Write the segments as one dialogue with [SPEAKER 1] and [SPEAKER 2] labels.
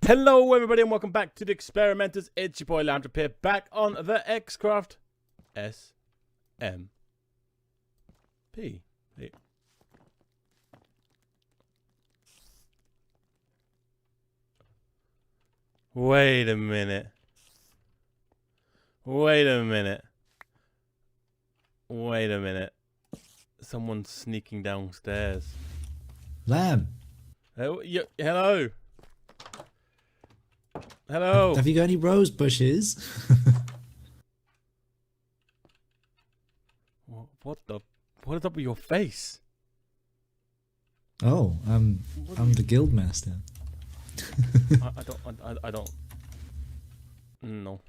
[SPEAKER 1] Hello everybody and welcome back to the Experimenters. It's your boy Lambchop here, back on the XCraft SMP. Wait a minute. Wait a minute. Wait a minute. Someone's sneaking downstairs.
[SPEAKER 2] Lamb.
[SPEAKER 1] Hello. Hello.
[SPEAKER 2] Have you got any rose bushes?
[SPEAKER 1] What is up with your face?
[SPEAKER 2] Oh, I'm the guild master.
[SPEAKER 1] I don't. No.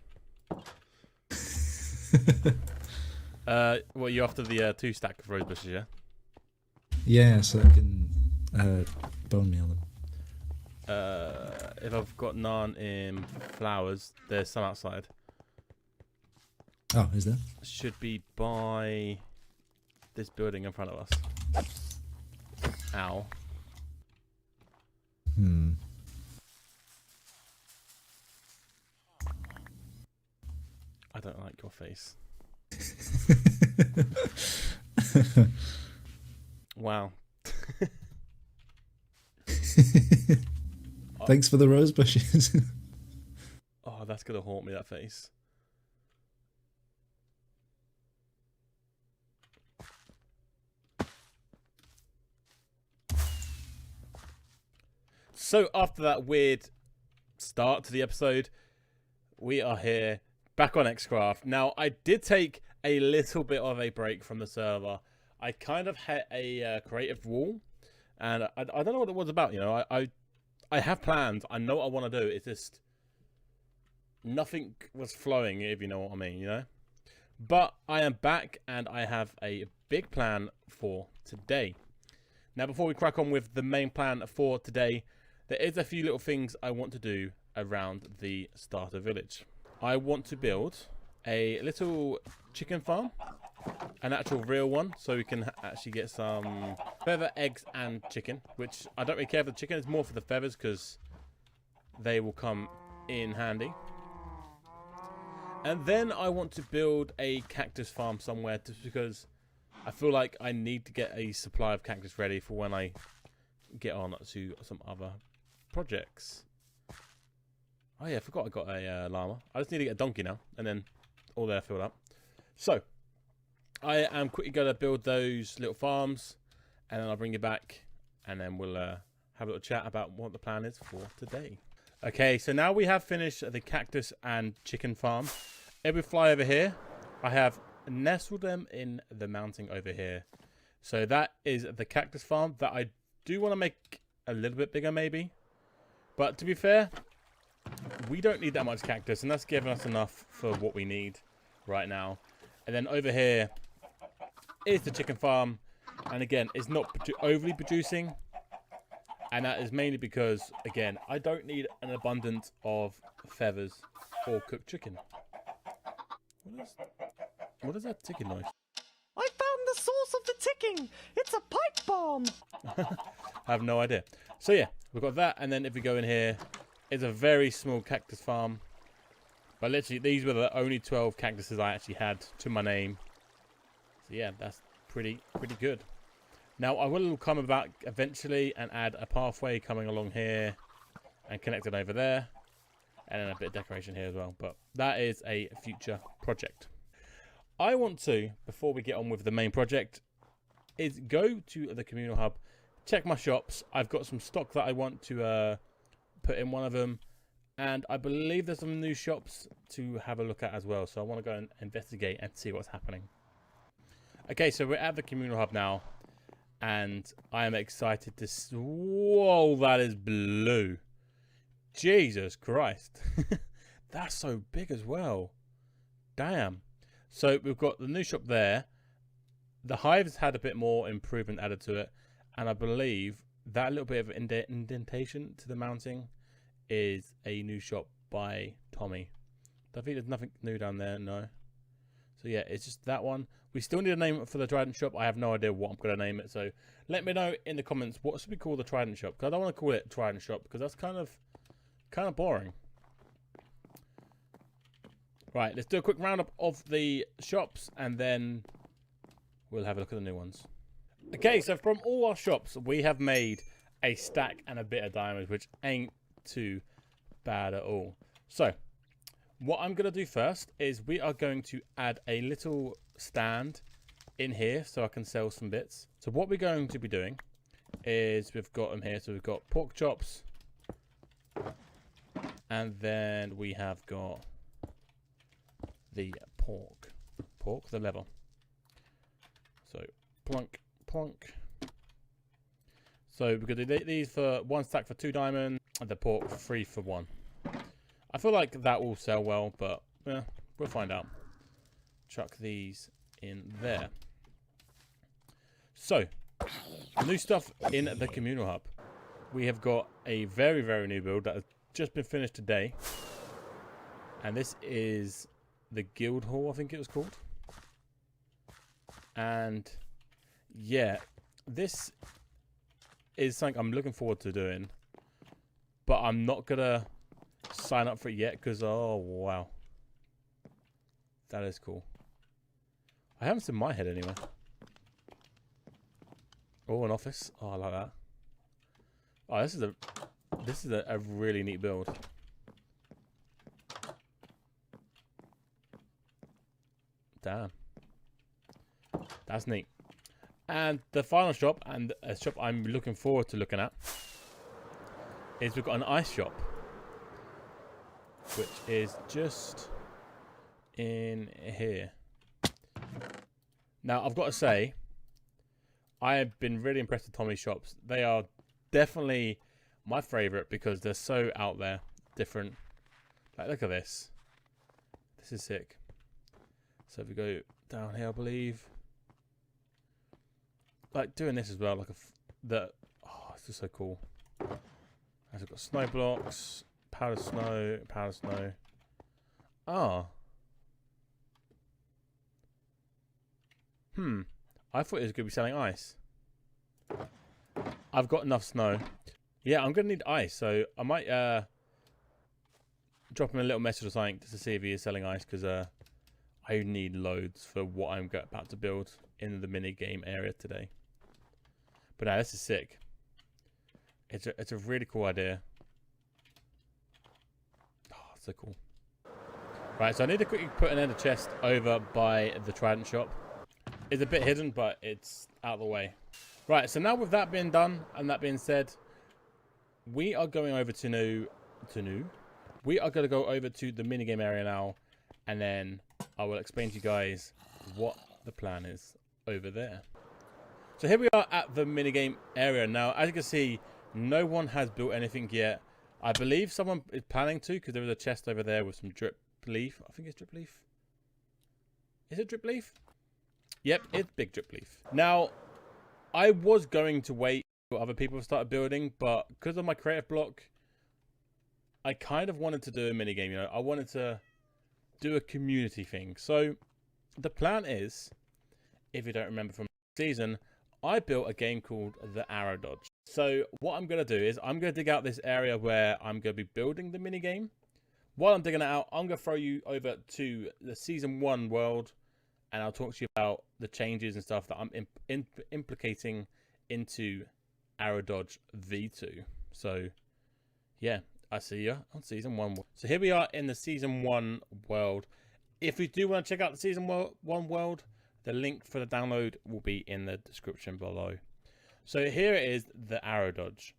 [SPEAKER 1] Well, you're after the 2 stack of rose bushes, yeah?
[SPEAKER 2] Yeah, so I can bone meal them.
[SPEAKER 1] If I've got none in flowers, there's some outside.
[SPEAKER 2] Oh, is there?
[SPEAKER 1] Should be by this building in front of us. Ow. I don't like your face. Wow.
[SPEAKER 2] Thanks for the rose bushes.
[SPEAKER 1] Oh, that's gonna haunt me, that face. So after that weird start to the episode, we are here back on XCraft. Now, I did take a little bit of a break from the server. I kind of hit a creative wall, and I don't know what it was about. You know, I have plans. I know what I want to do. It's just nothing was flowing, if you know what I mean, you know. But I am back, and I have a big plan for today. Now, before we crack on with the main plan for today, there is a few little things I want to do around the starter village. I want to build a little chicken farm, an actual real one, so we can actually get some feather, eggs, and chicken, which I don't really care for the chicken. It's more for the feathers because they will come in handy. And then I want to build a cactus farm somewhere just because I feel like I need to get a supply of cactus ready for when I get on to some other projects. Oh yeah, I forgot I got a llama. I just need to get a donkey now, and then all there filled up. So I am quickly going to build those little farms, and then I'll bring you back, and then we'll have a little chat about what the plan is for today. Okay, so now we have finished the cactus and chicken farm. If we fly over here, I have nestled them in the mountain over here. So that is the cactus farm that I do want to make a little bit bigger maybe. But to be fair, we don't need that much cactus, and that's giving us enough for what we need right now. And then over here is the chicken farm, and again, it's not overly producing, and that is mainly because, again, I don't need an abundance of feathers or cooked chicken. What is that ticking noise?
[SPEAKER 3] I found the source of the ticking. It's a pipe bomb.
[SPEAKER 1] I have no idea. So yeah, we've got that, and then if we go in here, it's a very small cactus farm. But literally, these were the only 12 cactuses I actually had to my name. So yeah, that's pretty good. Now, I will come about eventually and add a pathway coming along here and connect it over there. And then a bit of decoration here as well. But that is a future project. I want to, before we get on with the main project, is go to the Communal Hub, check my shops. I've got some stock that I want to put in one of them. And I believe there's some new shops to have a look at as well. So I want to go and investigate and see what's happening. Okay, so we're at the Communal Hub now. And I am excited to... Whoa, that is blue. Jesus Christ. That's so big as well. Damn. So we've got the new shop there. The hive's had a bit more improvement added to it. And I believe that little bit of indentation to the mounting is a new shop by Tommy. I think there's nothing new down there, no. So yeah, it's just that one. We still need a name for the Trident shop. I have no idea what I'm going to name it. So let me know in the comments, what should we call the Trident shop? Because I don't want to call it Trident shop because that's kind of kind of boring. Right, let's do a quick roundup of the shops and then we'll have a look at the new ones. Okay, so from all our shops, we have made a stack and a bit of diamonds, which ain't too bad at all. So, what I'm going to do first is we are going to add a little stand in here so I can sell some bits. So what we're going to be doing is we've got them here. So we've got pork chops. And then we have got the pork, the lever. So plunk, plunk. So we're going to do these for 1 stack for 2 diamonds and the pork 3 for 1. I feel like that will sell well, but yeah, we'll find out. Chuck these in there. So, new stuff in the Communal Hub. We have got a very, very new build that has just been finished today. And this is the Guild Hall, I think it was called. And yeah, this is something I'm looking forward to doing. But I'm not going to sign up for it yet because, oh, wow. That is cool. I haven't seen my head anywhere. Oh, an office. Oh, I like that. Oh, this is a really neat build. Damn. That's neat. And the final shop, and a shop I'm looking forward to looking at, is we've got an ice shop, which is just in here. Now, I've got to say, I have been really impressed with Tommy's shops. They are definitely my favourite because they're so out there, different. Like, look at this. This is sick. So if we go down here, I believe, like doing this as well, like oh, it's just so cool. As we've got snow blocks, powdered snow, powdered snow. Ah. I thought it was going to be selling ice. I've got enough snow. Yeah, I'm going to need ice, so I might drop him a little message or something just to see if he is selling ice, because I need loads for what I'm about to build in the mini game area today. But now this is sick. It's a really cool idea. Oh, so cool. Right, so I need to quickly put an ender chest over by the Trident shop. It's a bit hidden, but it's out of the way. Right, so now with that being done and that being said, we are going over we are going to go over to the minigame area now, and then I will explain to you guys what the plan is over there. So here we are at the minigame area now. As you can see, no one has built anything yet. I believe someone is planning to, because there is a chest over there with some drip leaf. I think it's drip leaf. Is it drip leaf? Yep, it's big drip leaf. Now, I was going to wait for other people to start building, but because of my creative block, I kind of wanted to do a minigame, you know. I wanted to do a community thing. So, the plan is, if you don't remember from the season, I built a game called the Arrow Dodge. So, what I'm going to do is, I'm going to dig out this area where I'm going to be building the minigame. While I'm digging it out, I'm going to throw you over to the Season 1 world, and I'll talk to you about the changes and stuff that I'm implicating into Arrow Dodge V2. So, yeah, I see you on Season 1. So here we are in the Season 1 world. If you do want to check out the Season 1 world, the link for the download will be in the description below. So here it is, the Arrow Dodge.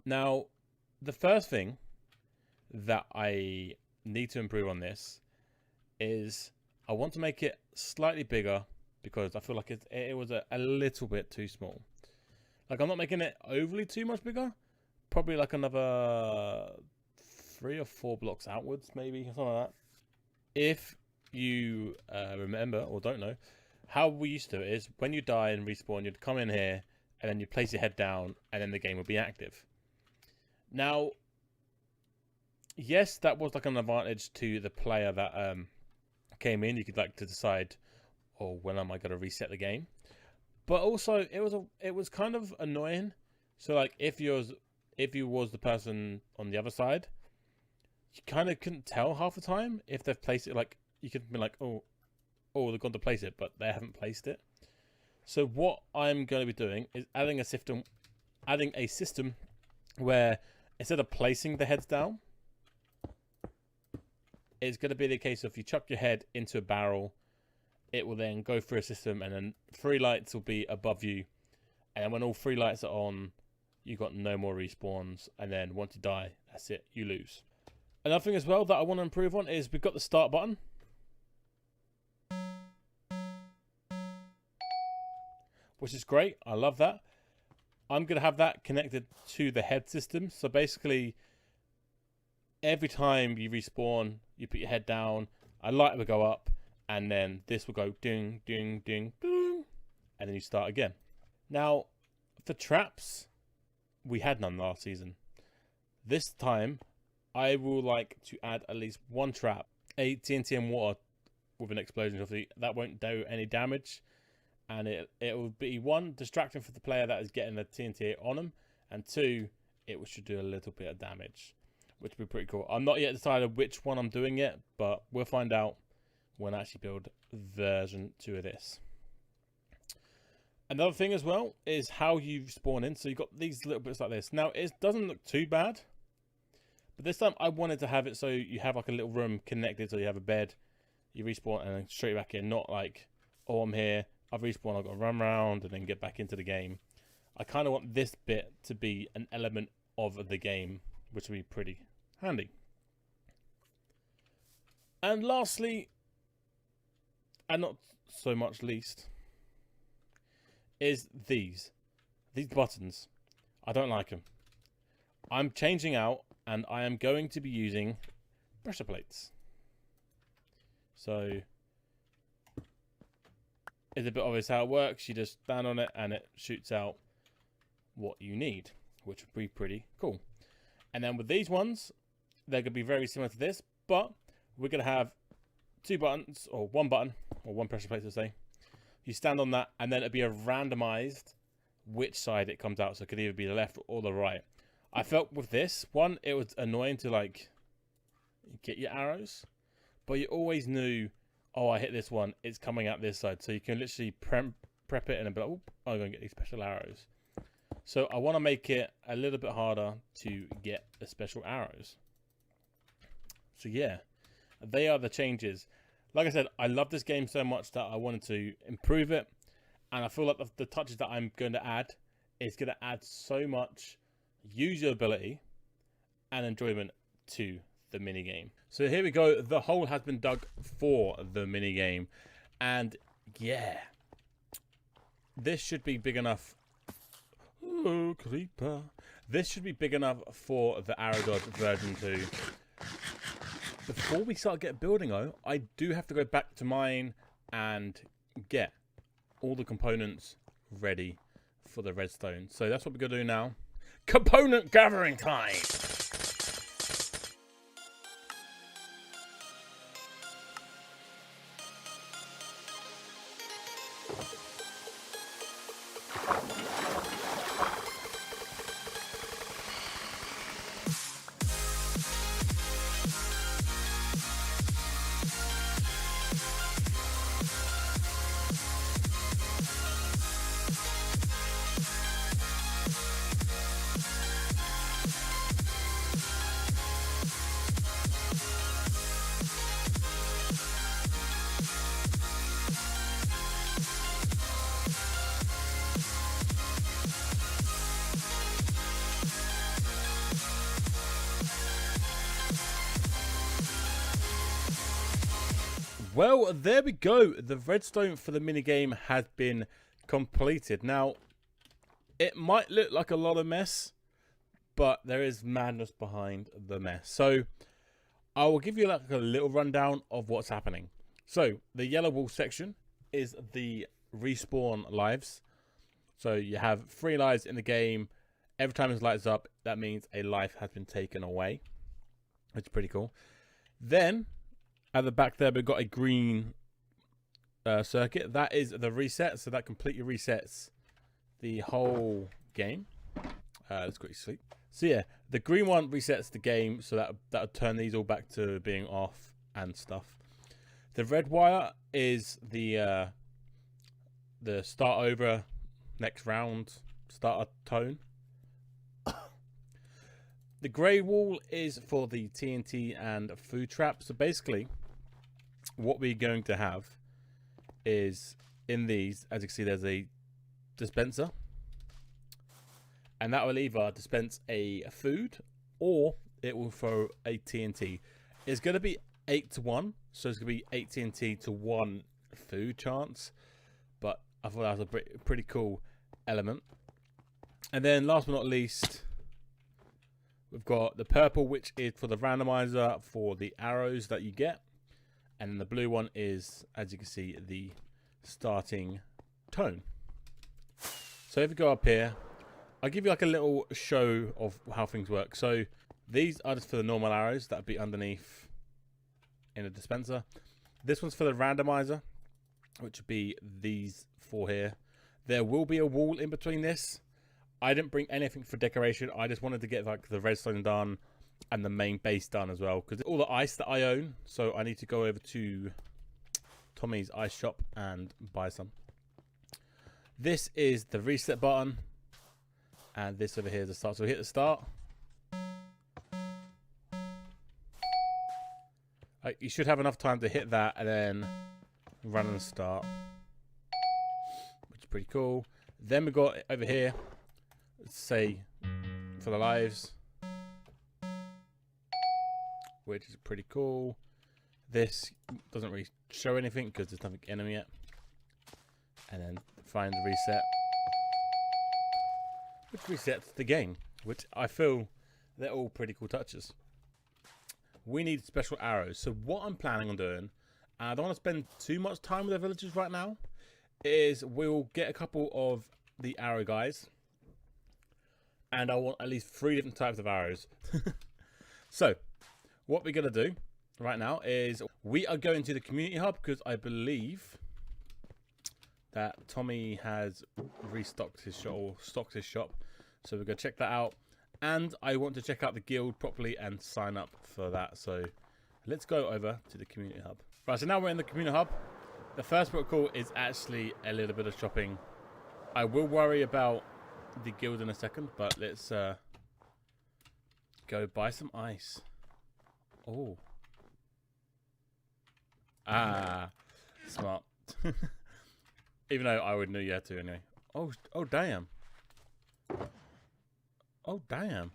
[SPEAKER 1] Now, the first thing that I need to improve on this is I want to make it slightly bigger, because I feel like it was a little bit too small. Like, I'm not making it overly too much bigger. Probably like another 3 or 4 blocks outwards, maybe, something like that. If you remember or don't know, how we used to do it is when you die and respawn, you'd come in here and then you place your head down and then the game would be active. Now, yes, that was like an advantage to the player that came in. You could like to decide, oh, when am I going to reset the game? But also, it was kind of annoying. So like, if if you was the person on the other side, you kind of couldn't tell half the time if they've placed it. Like, you could be like, oh, they've gone to place it, but they haven't placed it. So what I'm going to be doing is adding a system where instead of placing the heads down, it's going to be the case of you chuck your head into a barrel, it will then go through a system, and then 3 lights will be above you. And when all 3 lights are on, you got no more respawns. And then once you die, that's it, you lose. Another thing as well that I want to improve on is we've got the start button. Which is great. I love that. I'm going to have that connected to the head system. So basically, every time you respawn, you put your head down, a light will go up, and then this will go ding, ding, ding, boom, and then you start again. Now, for traps, we had none last season. This time, I will like to add at least 1 trap, a TNT and water with an explosion. Obviously, that won't do any damage, and it will be 1, distracting for the player that is getting the TNT on them, and 2, it should do a little bit of damage, which would be pretty cool. I'm not yet decided which one I'm doing yet, but we'll find out when I actually build version 2 of this. Another thing as well is how you spawn in. So you've got these little bits like this. Now, it doesn't look too bad, but this time I wanted to have it so you have like a little room connected. So you have a bed, you respawn, and then straight back in. Not like, oh, I'm here, I've respawned, I've got to run around and then get back into the game. I kind of want this bit to be an element of the game, which would be pretty handy. And lastly, and not so much least, is these buttons. I don't like them. I'm changing out, and I am going to be using pressure plates. So it's a bit obvious how it works. You just stand on it and it shoots out what you need, which would be pretty cool. And then with these ones, they're going to be very similar to this, but we're going to have 2 buttons, or 1 button, or 1 pressure plate to say. You stand on that, and then it'll be a randomized which side it comes out. So it could either be the left or the right. I felt with this one, it was annoying to like get your arrows, but you always knew, oh, I hit this one, it's coming out this side. So you can literally prep it and be like, oh, I'm going to get these special arrows. So I want to make it a little bit harder to get the special arrows. So yeah, they are the changes. Like I said, I love this game so much that I wanted to improve it. And I feel like the touches that I'm going to add is going to add so much usability and enjoyment to the minigame. So here we go. The hole has been dug for the minigame. And yeah, this should be big enough. Oh, creeper. This should be big enough for the arrow dodge version 2. Before we start building though, I do have to go back to mine and get all the components ready for the redstone. So that's what we're going to do now. Component gathering time! Well, there we go. The redstone for the minigame has been completed. Now, it might look like a lot of mess, but there is madness behind the mess. So, I will give you like a little rundown of what's happening. So, the yellow wall section is the respawn lives. So, you have 3 lives in the game. Every time it lights up, that means a life has been taken away, which is pretty cool. Then, at the back there, we've got a green circuit. That is the reset, so that completely resets the whole game. Let's quickly sleep. So yeah, the green one resets the game, so that'll turn these all back to being off and stuff. The red wire is the start over next round starter tone. The grey wall is for the TNT and food trap. So basically, what we're going to have is in these, as you can see, there's a dispenser. And that will either dispense a food or it will throw a TNT. It's going to be 8 to 1. So it's going to be 8 TNT to 1 food chance. But I thought that was a pretty cool element. And then last but not least, we've got the purple, which is for the randomizer for the arrows that you get. And then the blue one is, as you can see, the starting tone. So if you go up here, I'll give you like a little show of how things work. So these are just for the normal arrows that would be underneath in a dispenser. This one's for the randomizer, which would be these 4 here. There will be a wall in between this. I didn't bring anything for decoration. I just wanted to get like the redstone done and the main base done as well, because all the ice that I own. So I need to go over to Tommy's ice shop and buy some. This is the reset button. And this over here is the start. So we hit the start. You should have enough time to hit that and then run and start, which is pretty cool. Then we got over here, let's say for the lives, which is pretty cool. This doesn't really show anything because there's nothing in them yet. And then find the reset, which resets the game, which I feel they're all pretty cool touches. We need special arrows. So what I'm planning on doing, and I don't want to spend too much time with the villagers right now, is we'll get a couple of the arrow guys. And I want at least 3 different types of arrows. So what we're going to do right now is we are going to the community hub, because I believe that Tommy has restocked his shop, or stocked his shop. So we're going to check that out. And I want to check out the guild properly and sign up for that. So let's go over to the community hub. Right, so now we're in the community hub. The first protocol is actually a little bit of shopping. I will worry about the guild in a second, but let's go buy some ice. Oh. Ah, smart. Even though I would know you had to anyway. Oh damn. Oh, damn.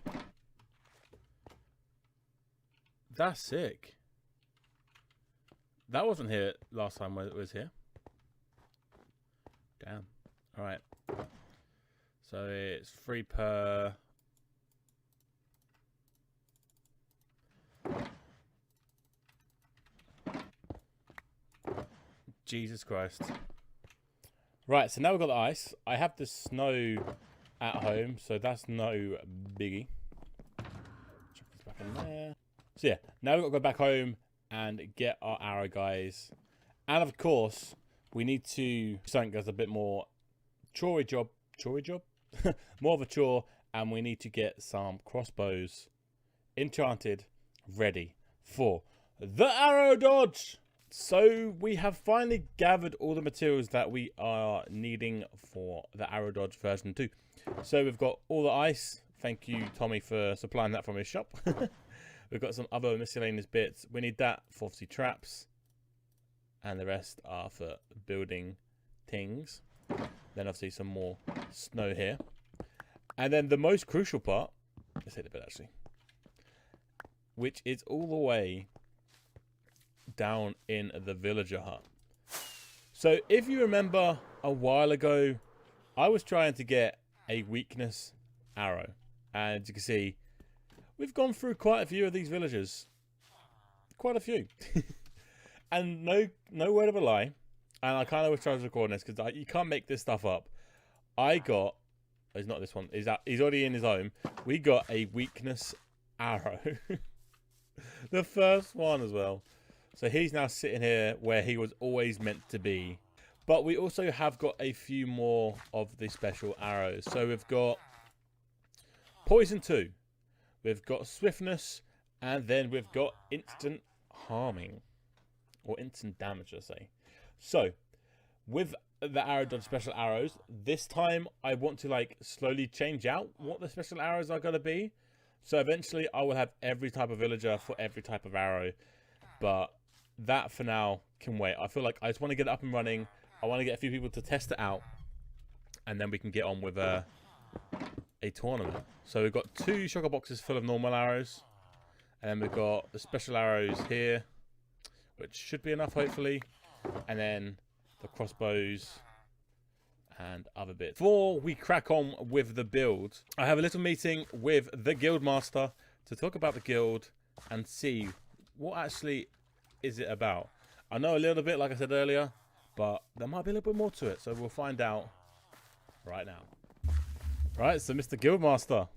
[SPEAKER 1] That's sick. That wasn't here last time when it was here. Damn. Alright. So it's 3 per... Jesus Christ. Right, so now we've got the ice. I have the snow at home, so that's no biggie. Chuck this back in there. So yeah, now we've got to go back home and get our arrow guys. And of course, we need to do something that's a bit more chore job. More of a chore, and we need to get some crossbows enchanted, ready for the arrow dodge. So we have finally gathered all the materials that we are needing for the arrow dodge version 2. So we've got all the ice. Thank you, Tommy, for supplying that from his shop. We've got some other miscellaneous bits. We need that for obviously traps. And the rest are for building things. Then obviously some more snow here. And then the most crucial part, let's hit a bit actually, which is all the way down in the villager hut. So if you remember a while ago, I was trying to get a weakness arrow, and as you can see, we've gone through quite a few of these villagers, quite a few. And no word of a lie, and I kind of was trying to record this because you can't make this stuff up. I got, it's not this one, he's already in his home. We got a weakness arrow. The first one as well. So he's now sitting here where he was always meant to be. But we also have got a few more of the special arrows. So we've got poison 2. We've got swiftness, and then we've got instant harming, or instant damage, I say. So, with the arrow dodge special arrows, this time I want to like slowly change out what the special arrows are going to be. So eventually I will have every type of villager for every type of arrow, but that for now can wait. I feel like I just want to get it up and running. I want to get a few people to test it out, and then we can get on with a tournament. So we've got 2 shulker boxes full of normal arrows, and then we've got the special arrows here, which should be enough hopefully, and then the crossbows and other bits. Before we crack on with the build, I have a little meeting with the guild master to talk about the guild and see what actually is it about. I know a little bit, like I said earlier, but there might be a little bit more to it, so we'll find out right now. Right, so Mr. Guildmaster.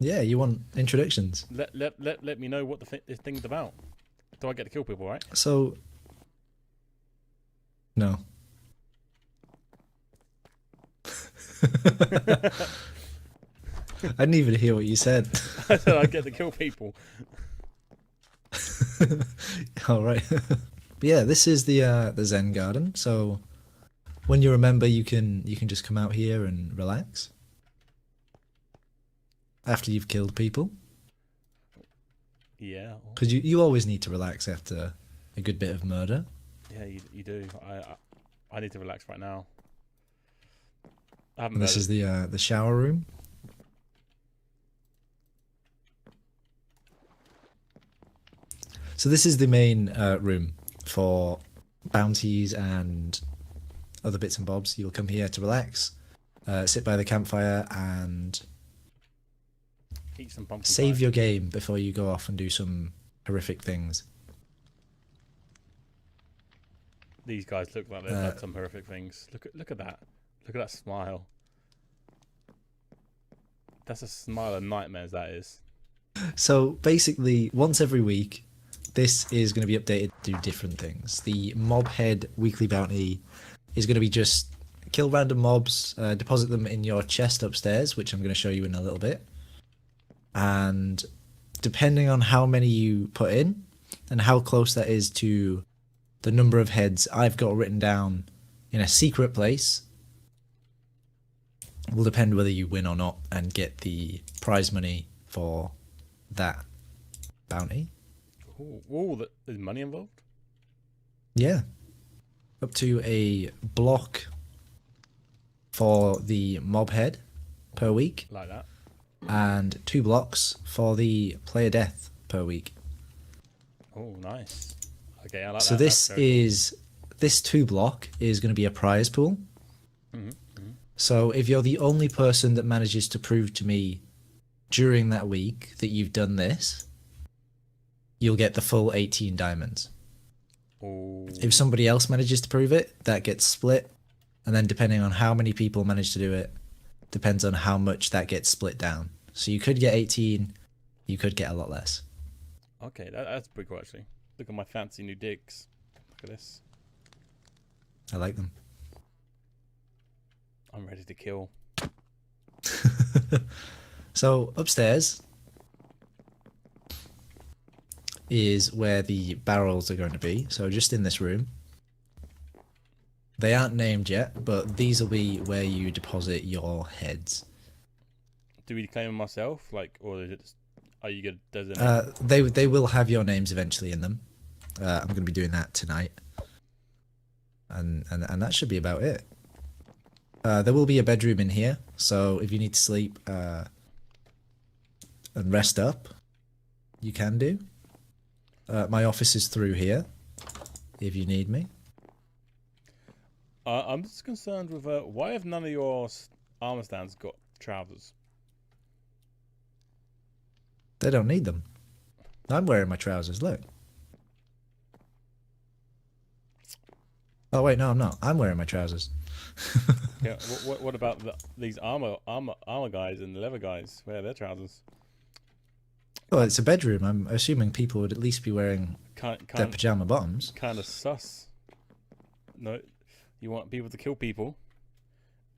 [SPEAKER 2] Yeah, you want introductions?
[SPEAKER 1] Let me know what this thing's about. Do I get to kill people, right?
[SPEAKER 2] So, no. I didn't even hear what you said.
[SPEAKER 1] I said I get to kill people.
[SPEAKER 2] All right. But yeah, this is the Zen Garden. So when you're a member, you can just come out here and relax after you've killed people.
[SPEAKER 1] Yeah.
[SPEAKER 2] Because you always need to relax after a good bit of murder.
[SPEAKER 1] Yeah, you do. I need to relax right now.
[SPEAKER 2] And this is the shower room. So this is the main room for bounties and other bits and bobs. You'll come here to relax, sit by the campfire, and
[SPEAKER 1] eat some pumpkin
[SPEAKER 2] save
[SPEAKER 1] pie.
[SPEAKER 2] your game before you go off and do some horrific things.
[SPEAKER 1] These guys look like they've done some horrific things. Look at that. Look at that smile. That's a smile of nightmares, that is.
[SPEAKER 2] So basically, once every week, this is going to be updated to do different things. The mob head weekly bounty is going to be just kill random mobs, deposit them in your chest upstairs, which I'm going to show you in a little bit. And depending on how many you put in and how close that is to the number of heads I've got written down in a secret place, will depend whether you win or not and get the prize money for that bounty.
[SPEAKER 1] Ooh, there's money involved?
[SPEAKER 2] Yeah. Up to a block for the mob head per week.
[SPEAKER 1] Like that.
[SPEAKER 2] And 2 blocks for the player death per week.
[SPEAKER 1] Oh, nice. Okay, I like that.
[SPEAKER 2] So this 2 block is going to be a prize pool. So if you're the only person that manages to prove to me during that week that you've done this, you'll get the full 18 diamonds.
[SPEAKER 1] Ooh.
[SPEAKER 2] If somebody else manages to prove it, that gets split. And then depending on how many people manage to do it, depends on how much that gets split down. So you could get 18, you could get a lot less.
[SPEAKER 1] Okay, that's pretty cool actually. Look at my fancy new digs. Look at this.
[SPEAKER 2] I like them.
[SPEAKER 1] I'm ready to kill.
[SPEAKER 2] So upstairs is where the barrels are going to be. So just in this room. They aren't named yet, but these will be where you deposit your heads.
[SPEAKER 1] Do we claim them myself, like, or is it? Just, are you good? Does
[SPEAKER 2] They will have your names eventually in them. I'm going to be doing that tonight, and that should be about it. There will be a bedroom in here, so if you need to sleep and rest up, you can do. My office is through here, if you need me.
[SPEAKER 1] I'm just concerned with why have none of your armor stands got trousers?
[SPEAKER 2] They don't need them. I'm wearing my trousers, look. Oh wait, no, I'm not. I'm wearing my trousers.
[SPEAKER 1] Yeah. What about these armor guys and the leather guys? Where are their trousers?
[SPEAKER 2] Well, it's a bedroom. I'm assuming people would at least be wearing their pajama bottoms.
[SPEAKER 1] Kind of sus. No, you want people to kill people,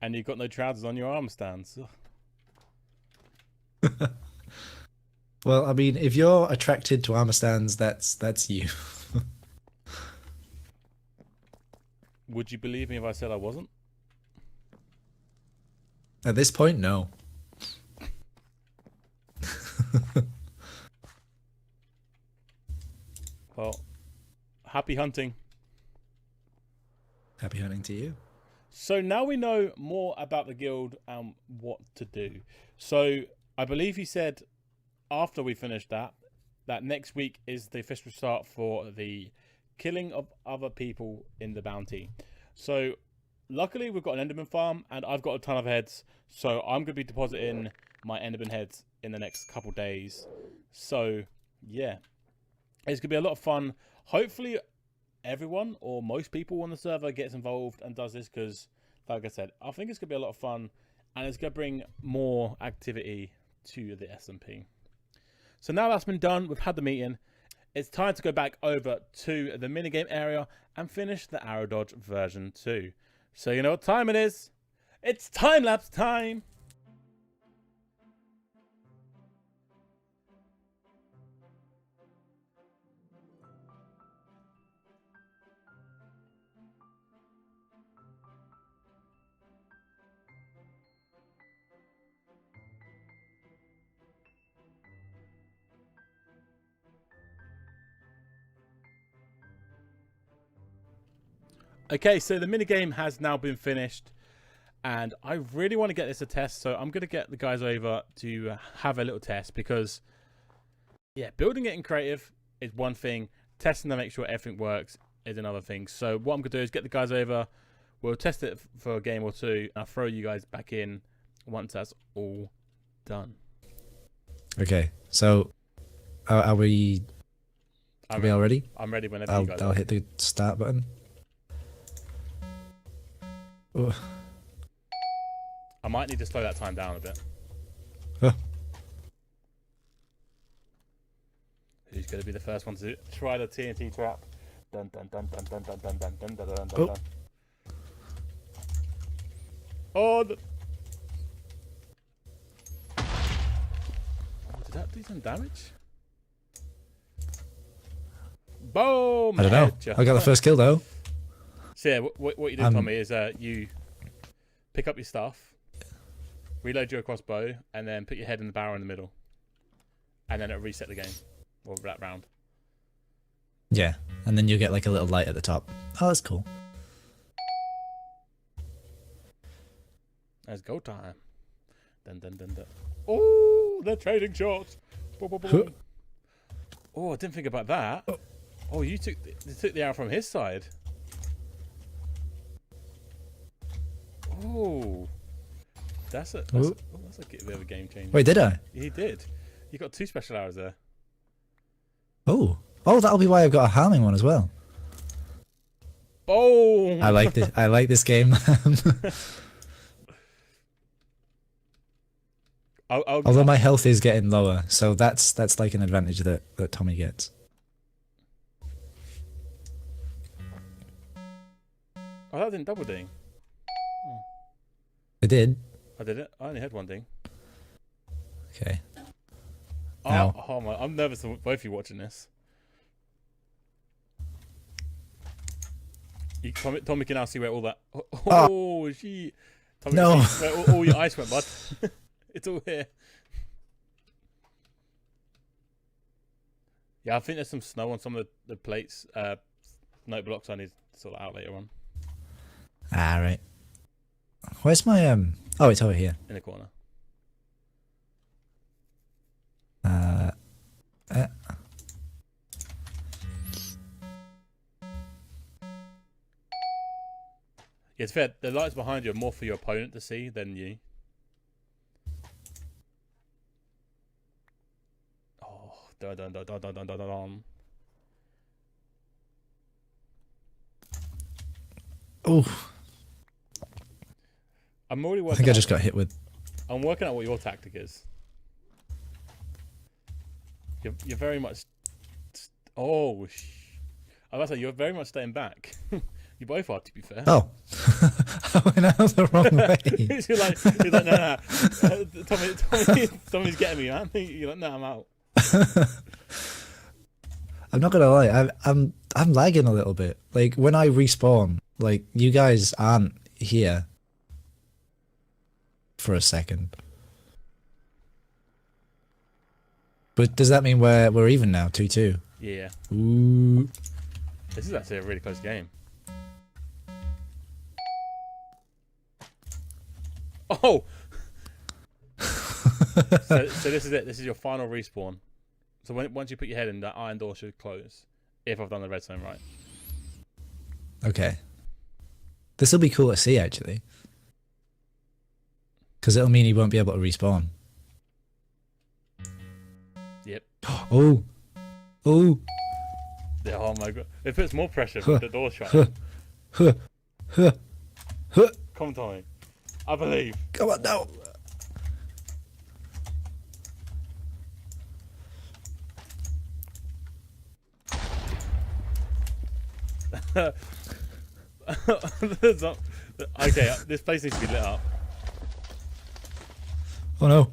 [SPEAKER 1] and you've got no trousers on your armor stands. Ugh.
[SPEAKER 2] Well, I mean, if you're attracted to armor stands, that's you.
[SPEAKER 1] Would you believe me if I said I wasn't?
[SPEAKER 2] At this point, no.
[SPEAKER 1] Well, happy hunting.
[SPEAKER 2] Happy hunting to you.
[SPEAKER 1] So now we know more about the guild and what to do. So I believe he said after we finish that next week is the official start for the killing of other people in the bounty. So luckily we've got an Enderman farm and I've got a ton of heads. So I'm going to be depositing my Enderman heads in the next couple days. So yeah, it's going to be a lot of fun. Hopefully everyone or most people on the server gets involved and does this because, like I said, I think it's going to be a lot of fun and it's going to bring more activity to the SMP. So now that's been done, we've had the meeting, it's time to go back over to the minigame area and finish the Arrow Dodge version 2. So you know what time it is? It's time-lapse time! Okay, so the minigame has now been finished and I really want to get this a test, so I'm going to get the guys over to have a little test because, yeah, building it in creative is one thing, testing to make sure everything works is another thing. So what I'm going to do is get the guys over, we'll test it for a game or two, and I'll throw you guys back in once that's all done.
[SPEAKER 2] Okay, so are we all ready?
[SPEAKER 1] I'm ready whenever you guys are.
[SPEAKER 2] I'll hit the start button. Oh.
[SPEAKER 1] I might need to slow that time down a bit.
[SPEAKER 2] Huh.
[SPEAKER 1] Who's going to be the first one to try the TNT trap? Dun dun dun dun dun dun dun dun dun dun dun dun.
[SPEAKER 2] Oh.
[SPEAKER 1] Oh, did that do some damage? Boom!
[SPEAKER 2] I don't know. I got the first kill though.
[SPEAKER 1] So yeah, what you do, Tommy, is you pick up your stuff, reload your crossbow, and then put your head in the barrel in the middle, and then it'll reset the game or that round.
[SPEAKER 2] Yeah, and then you get like a little light at the top. Oh, that's cool.
[SPEAKER 1] That's go time. Dun dun dun dun. Oh, they're trading shots. Boom, boom, boom. Oh, I didn't think about that. Oh, you took the arrow from his side. Oh, that's a bit of a game changer.
[SPEAKER 2] Wait, did I?
[SPEAKER 1] He did. You got 2 special arrows there.
[SPEAKER 2] Oh, that'll be why I've got a harming one as well.
[SPEAKER 1] Boom!
[SPEAKER 2] I like this. I like this game. Although my health is getting lower, so that's like an advantage that Tommy gets.
[SPEAKER 1] Oh, that didn't double ding.
[SPEAKER 2] It did.
[SPEAKER 1] I did it. I only had 1 ding.
[SPEAKER 2] Okay.
[SPEAKER 1] Oh my! I'm nervous for both of you watching this. Tommy can now see where all that. Oh, she. Tommy
[SPEAKER 2] No.
[SPEAKER 1] can see where all your ice went, bud. It's all here. Yeah, I think there's some snow on some of the plates. Note blocks I need to sort out later on.
[SPEAKER 2] Ah, right. Where's my Oh, it's over here.
[SPEAKER 1] In the corner.
[SPEAKER 2] Yeah,
[SPEAKER 1] Yeah, it's fair. The lights behind you are more for your opponent to see than you. Oh, dun dun dun dun dun dun dun dun.
[SPEAKER 2] Oh.
[SPEAKER 1] I'm already
[SPEAKER 2] I
[SPEAKER 1] working.
[SPEAKER 2] think I just got hit with.
[SPEAKER 1] I'm working out what your tactic is. You're very much. Oh, I was about to say you're very much staying back. You both are, to be fair.
[SPEAKER 2] Oh, I went out the wrong way.
[SPEAKER 1] You're like, no. Tommy's getting me, man. You're like, no, I'm out.
[SPEAKER 2] I'm not gonna lie, I'm lagging a little bit. Like when I respawn, like you guys aren't here for a second. But does that mean we're even now, 2-2?
[SPEAKER 1] Yeah.
[SPEAKER 2] Ooh.
[SPEAKER 1] This is actually a really close game. Oh. so this is it. This is your final respawn. So once you put your head in, that iron door should close. If I've done the redstone right.
[SPEAKER 2] Okay. This will be cool to see, actually. Because it'll mean he won't be able to respawn.
[SPEAKER 1] Yep.
[SPEAKER 2] Oh. Oh.
[SPEAKER 1] Yeah, oh my god. It puts more pressure with the door shut. Come on, Tommy. I believe.
[SPEAKER 2] Come on, no.
[SPEAKER 1] Okay, this place needs to be lit up.
[SPEAKER 2] Oh no.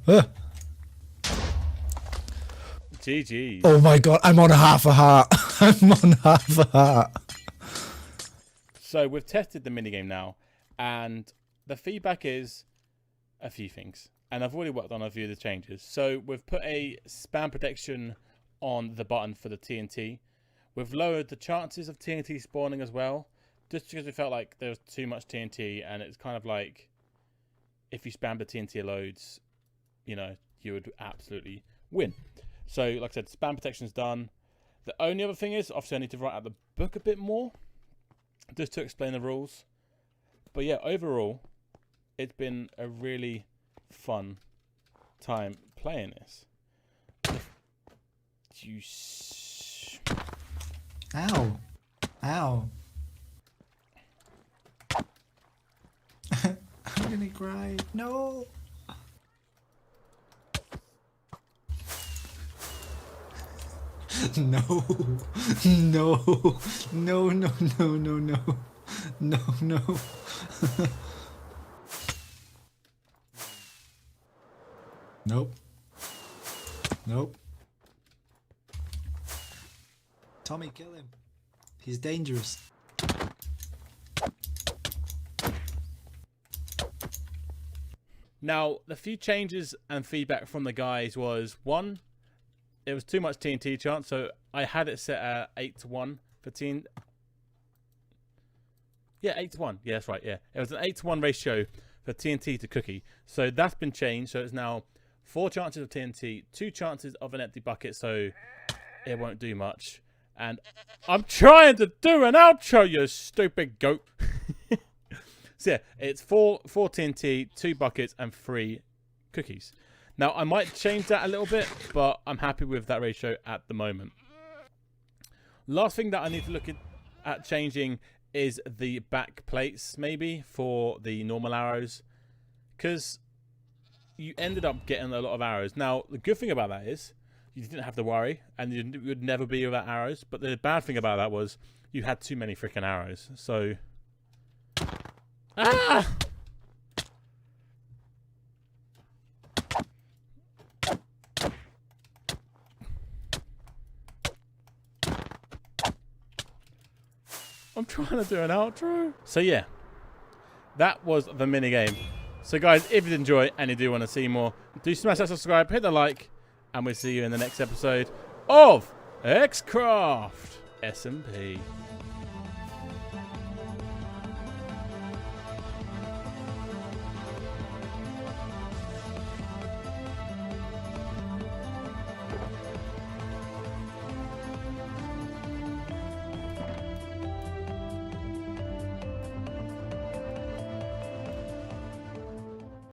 [SPEAKER 1] GG.
[SPEAKER 2] Oh my god, I'm on half a heart. I'm on half a heart.
[SPEAKER 1] So we've tested the minigame now, and the feedback is a few things. And I've already worked on a few of the changes. So we've put a spam protection on the button for the TNT. We've lowered the chances of TNT spawning as well, just because we felt like there was too much TNT, and it's kind of like if you spam the TNT loads, you know, you would absolutely win. So, like I said, spam protection's done. The only other thing is, obviously, I need to write out the book a bit more, just to explain the rules. But yeah, overall, it's been a really fun time playing this.
[SPEAKER 2] Ow. Ow. I'm gonna cry. No. No. No. No, no, no, no, no. No, no. Nope. Nope. Tommy, kill him. He's dangerous.
[SPEAKER 1] Now, the few changes and feedback from the guys was, one, it was too much TNT chance, so I had it set at 8-1 for TNT. Yeah, 8-1. Yeah, that's right, yeah. It was an 8-1 ratio for TNT to cookie. So that's been changed, so it's now 4 chances of TNT, 2 chances of an empty bucket, so it won't do much. And I'm trying to do an outro, you stupid goat. So yeah, it's 4 TNT, 2 buckets, and 3 cookies. Now, I might change that a little bit, but I'm happy with that ratio at the moment. Last thing that I need to look at changing is the back plates, maybe, for the normal arrows. Because you ended up getting a lot of arrows. Now, the good thing about that is you didn't have to worry, and you would never be without arrows. But the bad thing about that was you had too many freaking arrows. So... Ah! I'm trying to do an outro. So yeah, that was the mini game. So guys, if you did enjoy and you do want to see more, do smash that subscribe, hit the like, and we'll see you in the next episode of XCraft SMP.